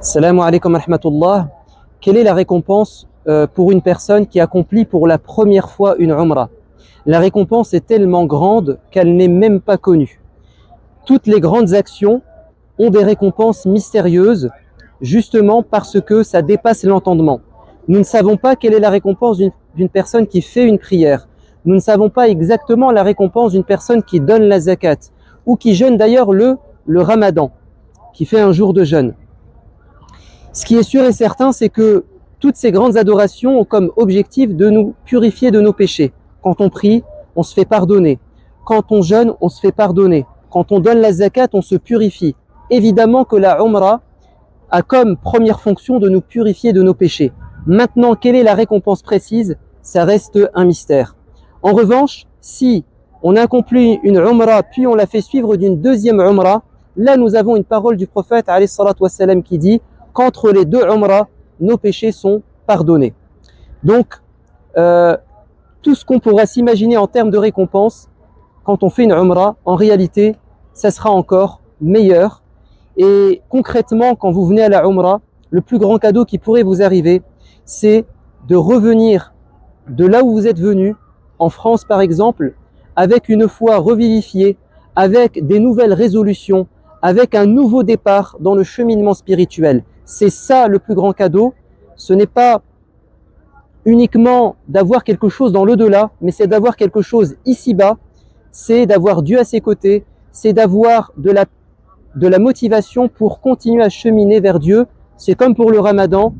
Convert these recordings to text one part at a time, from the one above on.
Salam alaikum wa rahmatullah. Quelle est la récompense pour une personne qui accomplit pour la première fois une umrah? La récompense est tellement grande qu'elle n'est même pas connue. Toutes les grandes actions ont des récompenses mystérieuses, justement parce que ça dépasse l'entendement. Nous ne savons pas quelle est la récompense d'une personne qui fait une prière. Nous ne savons pas exactement la récompense d'une personne qui donne la zakat ou qui jeûne d'ailleurs le ramadan, qui fait un jour de jeûne. Ce qui est sûr et certain, c'est que toutes ces grandes adorations ont comme objectif de nous purifier de nos péchés. Quand on prie, on se fait pardonner. Quand on jeûne, on se fait pardonner. Quand on donne la zakat, on se purifie. Évidemment que la umrah a comme première fonction de nous purifier de nos péchés. Maintenant, quelle est la récompense précise? Ça reste un mystère. En revanche, si on accomplit une umrah, puis on la fait suivre d'une deuxième umrah, là nous avons une parole du prophète alayhi salatu wassalam qui dit qu'entre les deux umrah, nos péchés sont pardonnés. Donc, tout ce qu'on pourra s'imaginer en termes de récompense, quand on fait une umrah, en réalité, ça sera encore meilleur. Et concrètement, quand vous venez à la umrah, le plus grand cadeau qui pourrait vous arriver, c'est de revenir de là où vous êtes venu, en France par exemple, avec une foi revivifiée, avec des nouvelles résolutions, avec un nouveau départ dans le cheminement spirituel. C'est ça le plus grand cadeau. Ce n'est pas uniquement d'avoir quelque chose dans l'au-delà, mais c'est d'avoir quelque chose ici-bas, c'est d'avoir Dieu à ses côtés, c'est d'avoir de la motivation pour continuer à cheminer vers Dieu. C'est comme pour le ramadan.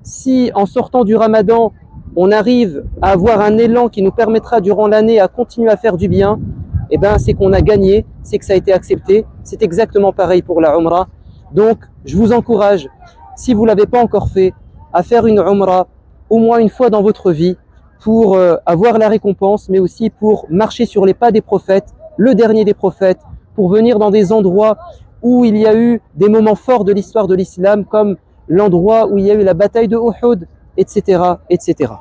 Si en sortant du ramadan, on arrive à avoir un élan qui nous permettra durant l'année à continuer à faire du bien, eh ben, c'est qu'on a gagné, c'est que ça a été accepté. C'est exactement pareil pour la umrah. Donc, je vous encourage, si vous ne l'avez pas encore fait, à faire une umrah au moins une fois dans votre vie pour avoir la récompense, mais aussi pour marcher sur les pas des prophètes, le dernier des prophètes, pour venir dans des endroits où il y a eu des moments forts de l'histoire de l'islam, comme l'endroit où il y a eu la bataille de Uhud, etc., etc.